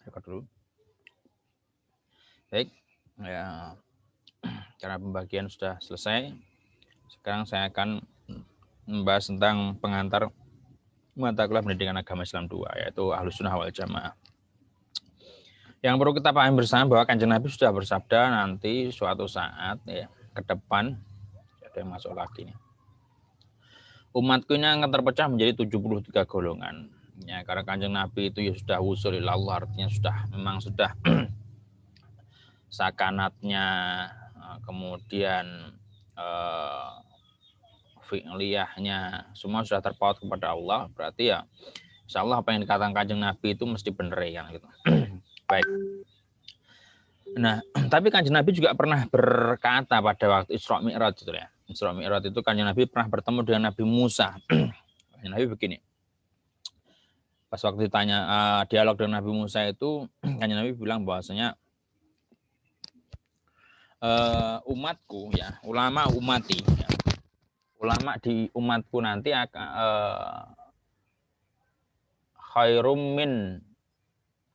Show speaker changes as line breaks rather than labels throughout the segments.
Record dulu. Baik, ya, karena pembagian sudah selesai, sekarang saya akan membahas tentang pengantar mata kuliah pendidikan agama Islam 2, yaitu Ahlus Sunnah wal Jamaah. Yang perlu kita pahami bersama bahwa Kanjeng Nabi sudah bersabda nanti suatu saat ya ke depan, ada yang masuk lagi nih. Umatku ini akan terpecah menjadi 73 golongan. Ya, karena Kanjeng Nabi itu ya sudah wusul ilallah, artinya sudah sakanatnya, kemudian fi'liyahnya semua sudah terpaut kepada Allah, berarti ya insya Allah apa yang dikatakan Kanjeng Nabi itu mesti benar ya gitu. Baik. Nah, tapi Kanjeng Nabi juga pernah berkata pada waktu Isra Mi'raj itu ya. Isra Mi'raj itu Kanjeng Nabi pernah bertemu dengan Nabi Musa. Kanjeng Nabi begini. Pas waktu ditanya dialog dengan Nabi Musa itu, Kanjeng Nabi bilang bahwasanya umatku ya, ulama umati ya. Ulama di umatku nanti akan khairum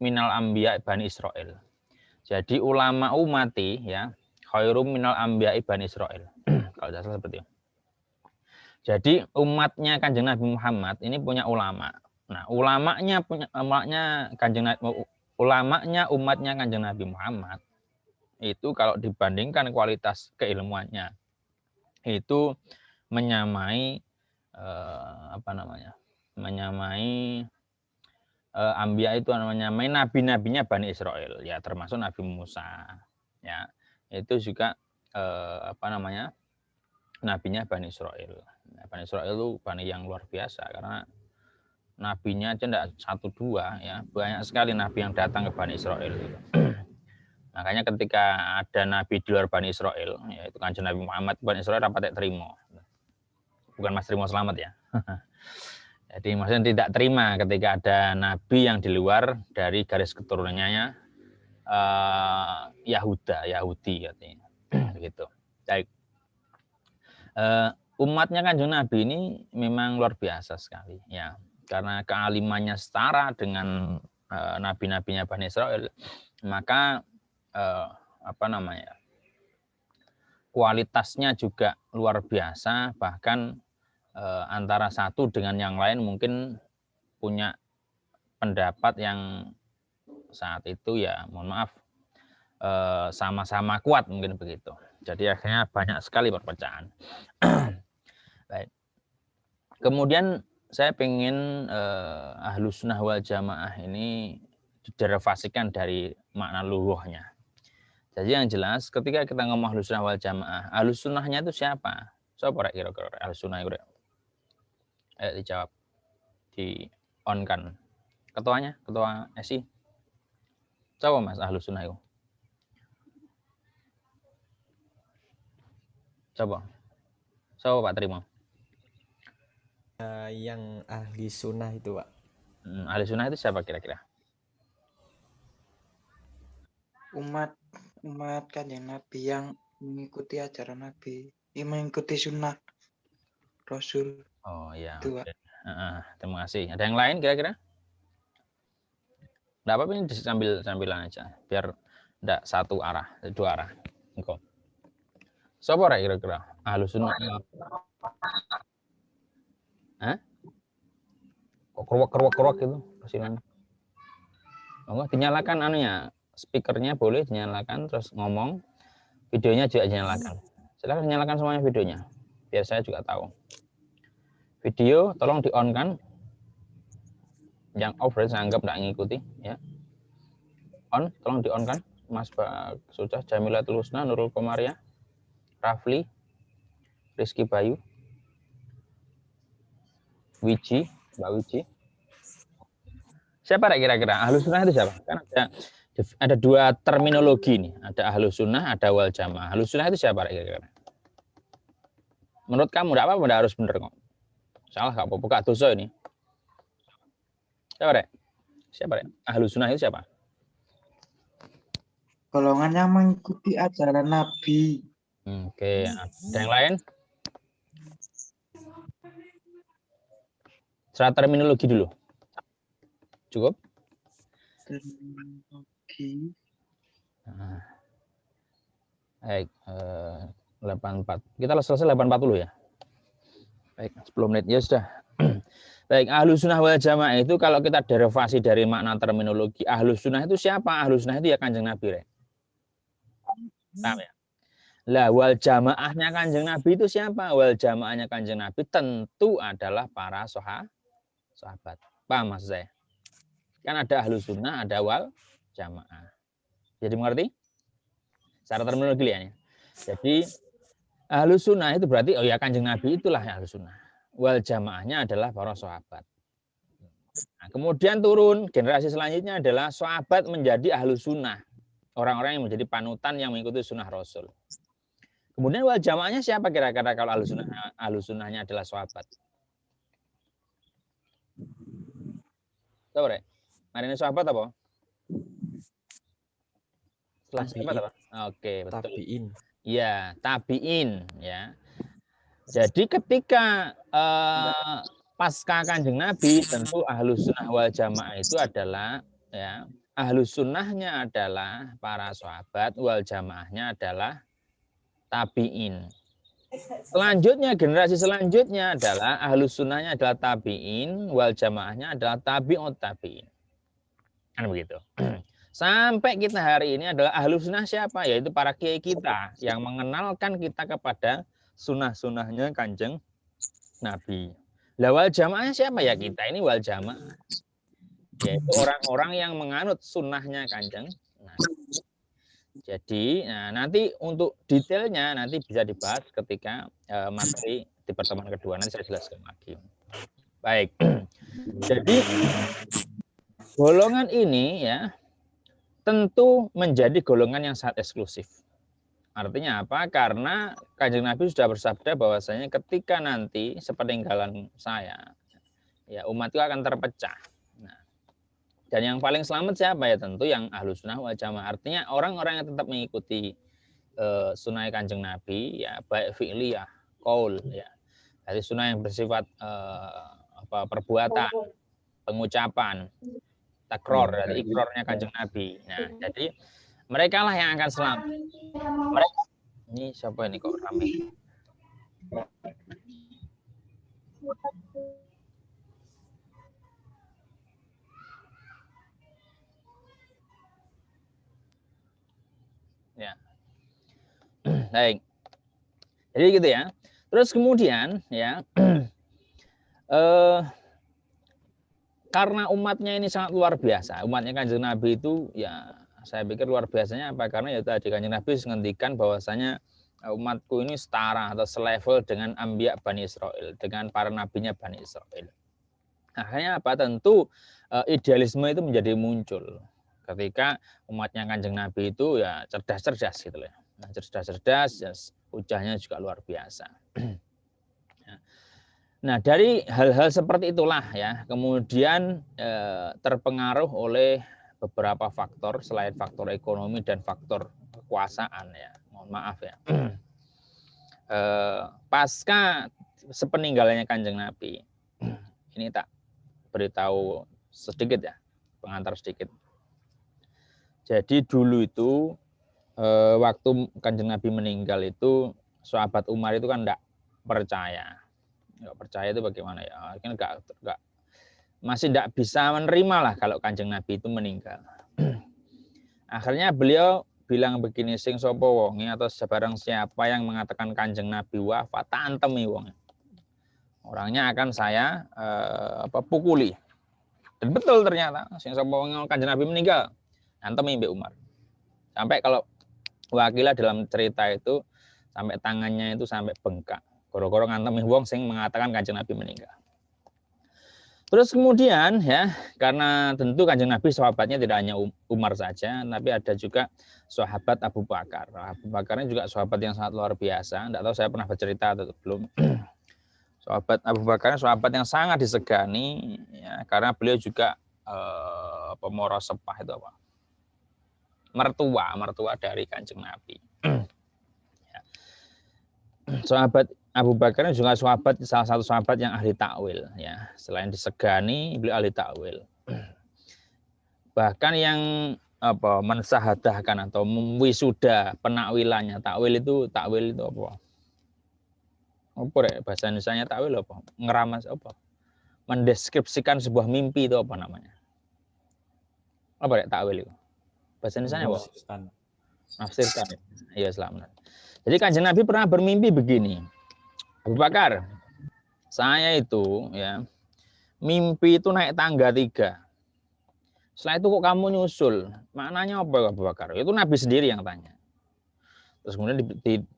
minal anbiya Bani Israel. Jadi ulama umati ya, khairum minal anbiya Bani Israel. Kalau tidak salah seperti itu. Jadi umatnya Kanjeng Nabi Muhammad ini punya ulama. Nah, ulamanya umatnya Kanjeng Nabi Muhammad itu kalau dibandingkan kualitas keilmuannya itu menyamai menyamai Anbiya itu menyamai nabi-nabinya Bani Israel ya, termasuk Nabi Musa ya, itu juga nabinya Bani Israel. Bani Israel itu bani yang luar biasa karena nabinya aja enggak 1-2 ya, banyak sekali nabi yang datang ke Bani Israel gitu. Makanya ketika ada nabi di luar Bani Israel, yaitu Kanjeng Nabi Muhammad, Bani Israel dapat terima. Bukan Mas Trimo Selamat ya. Jadi maksudnya tidak terima ketika ada nabi yang di luar dari garis keturunannya Yahudi katanya. Begitu. Baik. Umatnya Kanjeng Nabi ini memang luar biasa sekali ya. Karena kealimannya setara dengan nabi-nabinya Bani Israel, maka kualitasnya juga luar biasa, bahkan antara satu dengan yang lain mungkin punya pendapat yang saat itu ya mohon maaf sama-sama kuat mungkin begitu. Jadi akhirnya banyak sekali perpecahan. Baik. Kemudian saya ingin Ahlus Sunnah wal Jamaah ini diderivasikan dari makna lughahnya. Jadi yang jelas ketika kita ngomong Ahlus Sunnah wal Jamaah, Ahlus Sunnahnya itu siapa? Siapa kira-kira Ahlus Sunnah itu? Ayo dijawab, di on kan ketuanya, ketua SI. Coba Mas Ahlus Sunnah itu. Coba Pak Trimo.
Yang ahli sunnah itu Pak.
Ahli sunnah itu siapa kira-kira?
Umat Kanjeng Nabi yang mengikuti ajaran Nabi, yang mengikuti sunnah Rasul.
Oh ya.
Itu,
Okay. Terima kasih. Ada yang lain kira-kira? Enggak apa-apa, ini sambilan aja biar enggak satu arah, dua arah. Engkau. Siapa kira-kira? Ahlus Sunnah. Hah? Kok keruak gitu kasihan. Oh, dinyalakan anunya, speakernya boleh dinyalakan, terus ngomong, videonya juga dinyalakan. Silakan nyalakan semuanya videonya, biar saya juga tahu. Video tolong di on kan, yang off saya anggap nggak ngikuti ya. On, tolong di on kan, Mas sudah Jamilatul Husna, Nurul Komaria, Rafli, Rizky Bayu, Wiji, Mbak Wiji. Siapa kira-kira? Ahlus Sunnah itu siapa? Kan ada dua terminologi nih, ada Ahlus Sunnah, ada Wal Jamaah. Ahlus Sunnah itu siapa kira-kira? Menurut kamu enggak apa-apa, enggak harus bener kok. Salah enggak apa-apa, buka dosa ini. Siapa, Rek? Siapa, Rek? Ahlus Sunnah itu siapa?
Golongan yang mengikuti ajaran Nabi.
Oke, ada yang lain? Secara terminologi dulu. Cukup?
Teknologi.
Nah, baik, 84. Kita selesai 8.40 ya. Baik, 10 menit ya sudah. Baik, Ahlus Sunnah wal Jamaah itu kalau kita derivasi dari makna terminologi, Ahlus Sunnah itu siapa? Ahlus Sunnah itu ya Kanjeng Nabi, Rek. Paham ya? Lah, wal jamaahnya Kanjeng Nabi itu siapa? Wal jamaahnya Kanjeng Nabi tentu adalah para sahabat. Paham maksud saya? Kan ada Ahlus Sunnah, ada wal jamaah. Jadi mengerti? Secara terminologi ya. Jadi Ahlus Sunnah itu berarti oh ya Kanjeng Nabi itulah Ahlus Sunnah. Wal jamaahnya adalah para sahabat. Nah, kemudian turun generasi selanjutnya adalah sahabat menjadi Ahlus Sunnah. Orang-orang yang menjadi panutan yang mengikuti sunnah Rasul. Kemudian wal jamaahnya siapa kira-kira kalau Ahlus Sunnahnya adalah sahabat? Tahu Rek? Mari ini sahabat apa? Setelah sahabat apa? Oke, betul.
Tabiin.
Ya, tabiin ya. Jadi ketika pasca Kanjeng Nabi tentu Ahlus Sunnah wal Jamaah itu adalah ya, Ahlus Sunnahnya adalah para sahabat, wal Jamaahnya adalah tabiin. Selanjutnya generasi selanjutnya adalah Ahlus Sunnahnya adalah tabiin, wal Jamaahnya adalah tabi'ut tabiin. Kan begitu. Sampai kita hari ini adalah Ahlus Sunnah siapa? Yaitu para kiai kita yang mengenalkan kita kepada sunnah-sunnahnya Kanjeng Nabi. Lah wal jamaahnya siapa ya kita? Ini wal jamaah. Yaitu orang-orang yang menganut sunnahnya Kanjeng Nabi. Jadi nanti untuk detailnya nanti bisa dibahas ketika materi di pertemuan kedua. Nanti saya jelaskan lagi. Baik. Jadi golongan ini ya tentu menjadi golongan yang sangat eksklusif. Artinya apa? Karena Kanjeng Nabi sudah bersabda bahwasanya ketika nanti sepeninggalan saya, ya umat itu akan terpecah. Nah, dan yang paling selamat siapa ya? Tentu yang Ahlus Sunnah wal Jamaah. Artinya orang-orang yang tetap mengikuti sunnah Kanjeng Nabi, ya baik fi'liyah, qaul, ya. Jadi sunnah yang bersifat perbuatan, pengucapan, takror dari ikrornya Kanjeng Nabi. Nah, jadi mereka lah yang akan selamat. Mereka ini siapa ini kok ramai? Ya. Baik. Jadi gitu ya. Terus kemudian ya karena umatnya ini sangat luar biasa. Umatnya Kanjeng Nabi itu ya saya pikir luar biasanya apa? Karena ya tadi Kanjeng Nabi menghentikan bahwasanya umatku ini setara atau selevel dengan Ambiya Bani Israel, dengan para nabinya Bani Israel. Akhirnya apa? Tentu idealisme itu menjadi muncul ketika umatnya Kanjeng Nabi itu ya cerdas-cerdas gitu ya. Nah, cerdas-cerdas, ya, hujahnya juga luar biasa. Nah, dari hal-hal seperti itulah ya, kemudian terpengaruh oleh beberapa faktor selain faktor ekonomi dan faktor kekuasaan ya. Mohon maaf ya. Pasca sepeninggalannya Kanjeng Nabi, ini tak beritahu sedikit ya, pengantar sedikit. Jadi dulu itu waktu Kanjeng Nabi meninggal itu sahabat Umar itu kan enggak percaya. Enggak percaya itu bagaimana ya? Kan enggak masih enggak bisa menerima lah kalau Kanjeng Nabi itu meninggal. Akhirnya beliau bilang begini, sing sapa wonge atau sebarang siapa yang mengatakan Kanjeng Nabi wafat, tak antemi wong. Orangnya akan saya pukuli. Dan betul ternyata sing sapa wonge Kanjeng Nabi meninggal, antemi Mbak Umar. Sampai kalau wakilah dalam cerita itu sampai tangannya itu sampai bengkak. Goro-goro ngantemi wong sing mengatakan Kanjeng Nabi meninggal. Terus kemudian ya, karena tentu Kanjeng Nabi sahabatnya tidak hanya Umar saja, tapi ada juga sahabat Abu Bakar. Abu Bakar ini juga sahabat yang sangat luar biasa. Tidak tahu saya pernah bercerita atau belum. Sahabat Abu Bakar sahabat yang sangat disegani, ya, karena beliau juga pemoros sepah itu apa? Mertua dari Kanjeng Nabi. Sahabat Abu Bakar juga salah satu sahabat yang ahli takwil ya. Selain disegani, beliau ahli takwil. Bahkan yang mensahadahkan atau wisuda penakwilannya, takwil itu apa? Apa rek bahasa Indonesianya takwil apa? Ngeramas apa? Mendeskripsikan sebuah mimpi itu apa namanya? Apa rek takwil itu? Bahasa Indonesianya apa?
Menafsirkan.
Nafsirkan. Iya, selamat. Jadi Kanjeng Nabi pernah bermimpi begini. Abu Bakar, saya itu ya mimpi itu naik tangga 3. Setelah itu kok kamu nyusul? Maknanya apa Abu Bakar? Itu Nabi sendiri yang tanya. Terus kemudian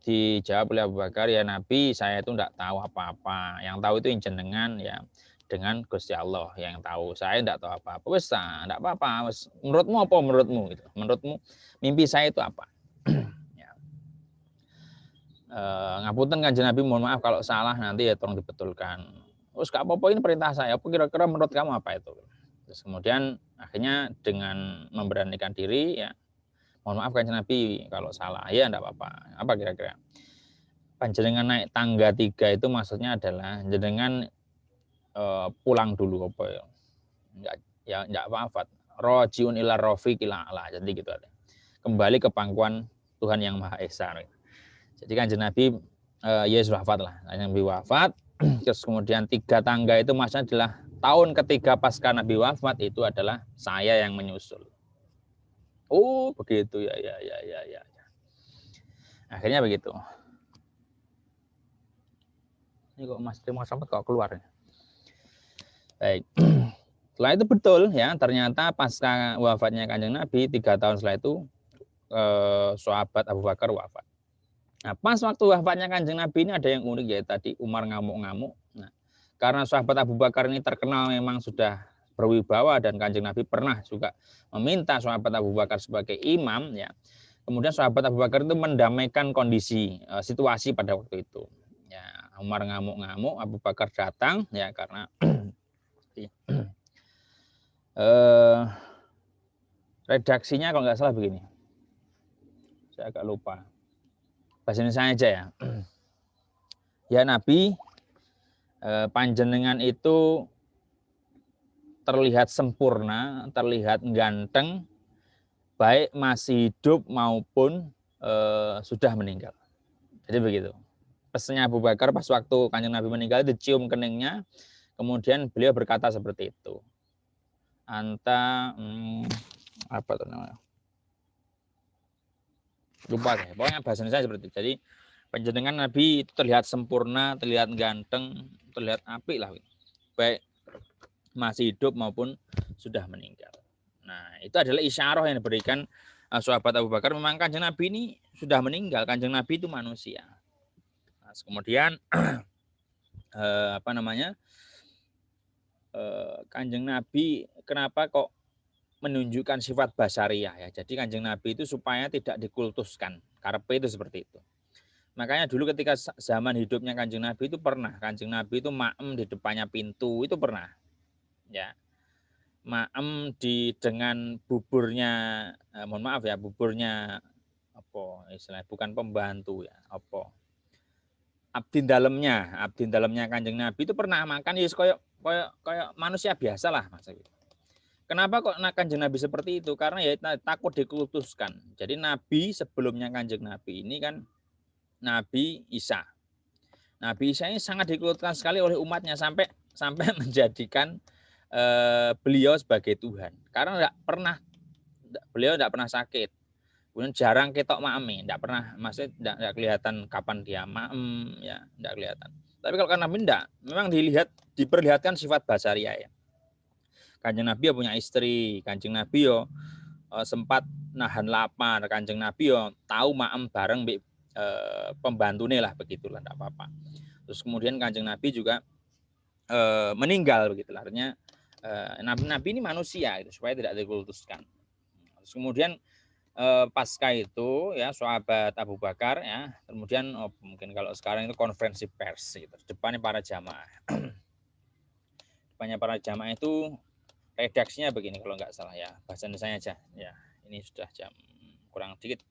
dijawab oleh Abu Bakar, ya Nabi saya itu enggak tahu apa-apa. Yang tahu itu jenengan ya dengan Gusti Allah yang tahu. Saya enggak tahu apa-apa. Wes enggak apa-apa. Menurutmu apa menurutmu gitu. Menurutmu mimpi saya itu apa? Ya. Ngapunten Kanjeng Nabi, mohon maaf kalau salah nanti ya tolong dibetulkan. Terus enggak apa-apa, ini perintah saya. Apa kira-kira menurut kamu apa itu? Terus kemudian akhirnya dengan memberanikan diri ya, mohon maaf Kanjeng Nabi kalau salah, ya enggak apa-apa. Apa kira-kira? Panjenengan naik tangga 3 itu maksudnya adalah jenengan pulang dulu apa ya? Enggak wafat. Rojiun ila rafiqil a'la. Jadi gitu ada. Kembali ke pangkuan Tuhan yang Maha Esa. Jadi Kanjeng Nabi ya sudah wafat lah. Kanjeng Nabi wafat. Terus kemudian 3 tangga itu maksudnya adalah tahun ketiga pasca Nabi wafat itu adalah saya yang menyusul. Oh begitu ya. Akhirnya begitu. Ini kok Mas Timo sampai kok keluar ya. Baik. Setelah itu betul ya, ternyata pasca wafatnya Kanjeng Nabi 3 tahun setelah itu sahabat Abu Bakar wafat. Nah, pas waktu wafatnya Kanjeng Nabi ini ada yang unik ya tadi Umar ngamuk-ngamuk. Nah, karena sahabat Abu Bakar ini terkenal memang sudah berwibawa dan Kanjeng Nabi pernah juga meminta sahabat Abu Bakar sebagai imam ya. Kemudian sahabat Abu Bakar itu mendamaikan kondisi situasi pada waktu itu. Ya, Umar ngamuk-ngamuk, Abu Bakar datang ya karena redaksinya kalau nggak salah begini. Saya agak lupa. Bahasa Indonesia aja ya. Ya Nabi, panjenengan itu terlihat sempurna, terlihat ganteng, baik masih hidup maupun sudah meninggal. Jadi begitu. Pesannya Abu Bakar pas waktu Kanjeng Nabi meninggal dicium keningnya, kemudian beliau berkata seperti itu. Apa tuh namanya? Lupa ya. Pokoknya bahasa Indonesia seperti itu. Jadi panjenengan Nabi itu terlihat sempurna, terlihat ganteng, terlihat apik lah. Baik masih hidup maupun sudah meninggal. Nah, itu adalah isyarah yang diberikan sahabat Abu Bakar. Memang Kanjeng Nabi ini sudah meninggal. Kanjeng Nabi itu manusia. Nah, kemudian Kanjeng Nabi kenapa kok menunjukkan sifat basariyah ya. Jadi Kanjeng Nabi itu supaya tidak dikultuskan. Karepe itu seperti itu. Makanya dulu ketika zaman hidupnya Kanjeng Nabi itu pernah Kanjeng Nabi itu maem di depannya pintu itu pernah. Ya. Maem dengan buburnya mohon maaf ya, buburnya apa istilahnya bukan pembantu ya, apa abdin dalamnya Kanjeng Nabi itu pernah makan ya kayak manusia biasa lah maksudnya. Kenapa kok Kanjeng Nabi seperti itu? Karena ya takut dikultuskan. Jadi Nabi sebelumnya Kanjeng Nabi ini kan Nabi Isa. Nabi Isa ini sangat dikultuskan sekali oleh umatnya sampai menjadikan beliau sebagai Tuhan. Karena beliau tidak pernah sakit. Kemudian jarang ketok maem, tidak pernah, maksudnya tidak kelihatan kapan dia maem, ya tidak kelihatan. Tapi kalau Nabi tidak, memang diperlihatkan sifat basariah ya. Kanjeng Nabi ya punya istri, Kanjeng Nabi ya sempat nahan lapar, Kanjeng Nabi ya tahu maem bareng pembantune lah begitulah, tidak apa-apa. Terus kemudian Kanjeng Nabi juga meninggal begitu, artinya Nabi ini manusia itu supaya tidak dikultuskan. Terus kemudian pasca itu ya sahabat Abu Bakar ya, kemudian mungkin kalau sekarang itu konferensi pers gitu, depannya para jamaah. Depannya para jamaah itu redaksinya begini kalau nggak salah ya, bahasa Indonesia aja ya. Ini sudah jam kurang dikit.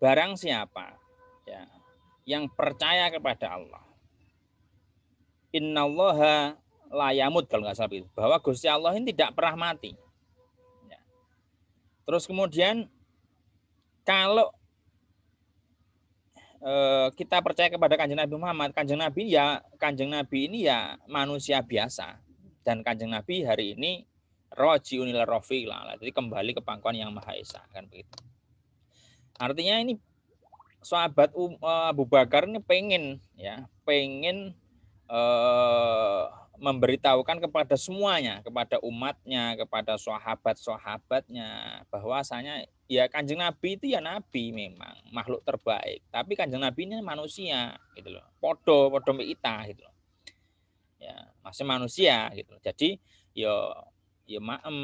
Barang siapa ya yang percaya kepada Allah, innallaha layamut kalau nggak salah itu, bahwa Gusti Allah ini tidak pernah mati. Ya. Terus kemudian kalau kita percaya kepada Kanjeng Nabi Muhammad, Kanjeng Nabi ini ya manusia biasa, dan Kanjeng Nabi hari ini rojiun ila rafiqlah, jadi kembali ke pangkuan yang Maha Esa, kan begitu. Artinya ini sahabat Abu Bakar ini pengen memberitahukan kepada semuanya, kepada umatnya, kepada sahabat-sahabatnya, bahwasanya ya Kanjeng Nabi itu ya Nabi, memang makhluk terbaik, tapi Kanjeng Nabi ini manusia gitu loh, podo kita gitu loh, ya masih manusia gitu loh. Jadi ya maem,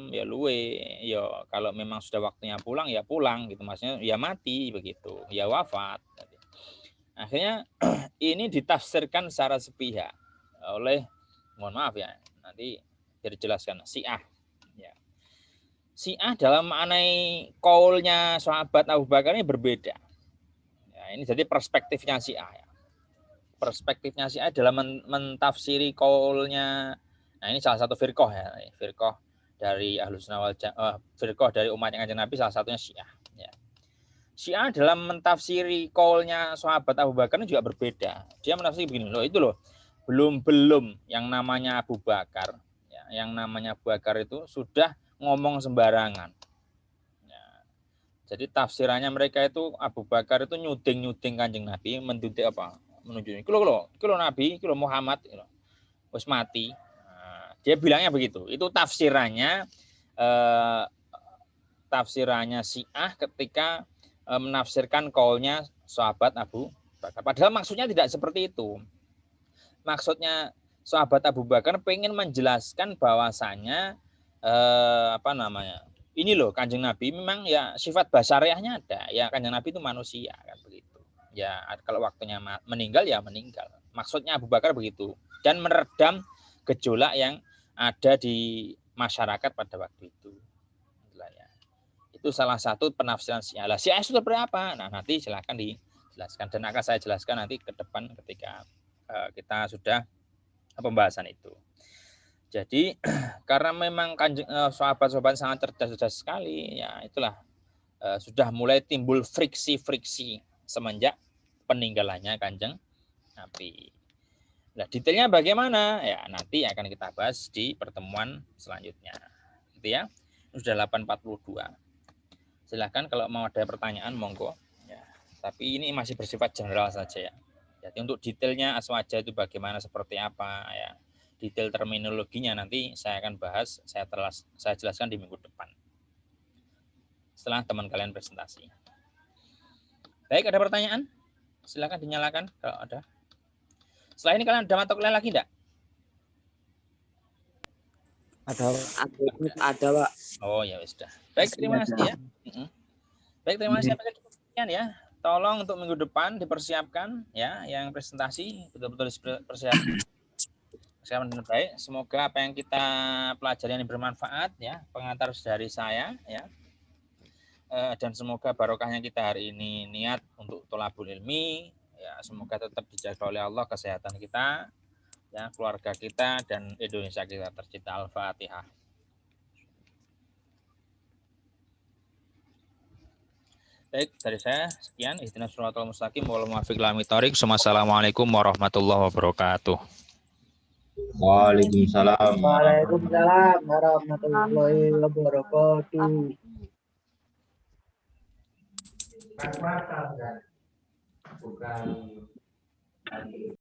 ya luwe, ya kalau memang sudah waktunya pulang ya pulang gitu, maksudnya ya mati begitu, ya wafat. Akhirnya ini ditafsirkan secara sepihak oleh, mohon maaf ya, nanti dijelaskan, Syiah. Ya. Syiah dalam maknai kaulnya sahabat Abu Bakar ini berbeda. Ya, ini jadi perspektifnya Syiah. Ya. Perspektifnya Syiah dalam mentafsiri kaulnya. Nah ini salah satu firqah ya, firqah dari Ahlus Sunnah wal Jamaah, firqah dari umatnya Kanjeng Nabi, salah satunya Syiah. Ya. Syiah dalam mentafsiri kaulnya sahabat Abu Bakar ini juga berbeda. Dia menafsiri begini, loh itu loh, belum yang namanya Abu Bakar, ya, yang namanya Abu Bakar itu sudah ngomong sembarangan. Ya. Jadi tafsirannya mereka itu Abu Bakar itu nyuding Kanjeng Nabi, mendudik apa? Menunjuk kilo Nabi, kilo Muhammad, wis mati. Nah, dia bilangnya begitu. Itu tafsirannya Syiah ketika menafsirkan kaulnya sahabat Abu Bakar. Padahal maksudnya tidak seperti itu. Maksudnya sahabat Abu Bakar pengen menjelaskan bahwasanya ini loh, Kanjeng Nabi memang ya sifat basyariahnya ada, ya Kanjeng Nabi itu manusia kan begitu. Ya kalau waktunya meninggal ya meninggal. Maksudnya Abu Bakar begitu, dan meredam gejolak yang ada di masyarakat pada waktu itu. Itu salah satu penafsiran Syiah. Syiah itu seperti apa? Nah, nanti silahkan dijelaskan, dan akan saya jelaskan nanti ke depan ketika kita sudah pembahasan itu. Jadi karena memang sahabat-sahabat sangat cerdas sekali, ya itulah sudah mulai timbul friksi-friksi semenjak peninggalannya Kanjeng Nabi. Nah, detailnya bagaimana? Ya nanti akan kita bahas di pertemuan selanjutnya. Gitu ya. Sudah 8.42. Silahkan kalau mau ada pertanyaan, monggo. Ya, tapi ini masih bersifat general saja ya. Jadi untuk detailnya aswaja itu bagaimana, seperti apa ya, detail terminologinya nanti saya akan bahas, saya jelaskan di minggu depan. Setelah teman kalian presentasi. Baik, ada pertanyaan? Silahkan dinyalakan kalau ada. Setelah ini kalian ada mata kuliah lagi enggak?
Ada Pak.
Oh ya sudah. Baik, terima kasih ya. Baik, terima kasih sampai sekian ya. Tolong untuk minggu depan dipersiapkan ya, yang presentasi betul-betul dipersiapkan dengan baik. Semoga apa yang kita pelajari ini bermanfaat ya, pengantar dari saya ya. Dan semoga barokahnya kita hari ini niat untuk tholabul ilmi ya, semoga tetap dijaga oleh Allah kesehatan kita ya, keluarga kita, dan Indonesia kita tercipta. Al-Fatihah. Baik, dari saya sekian. Ihdinas shiratal mustaqim wal muwaffiq ila aqwamit thoriq. Wassalamualaikum warahmatullahi wabarakatuh.
Waalaikumsalam.
Waalaikumsalam warahmatullahi wabarakatuh. Bukan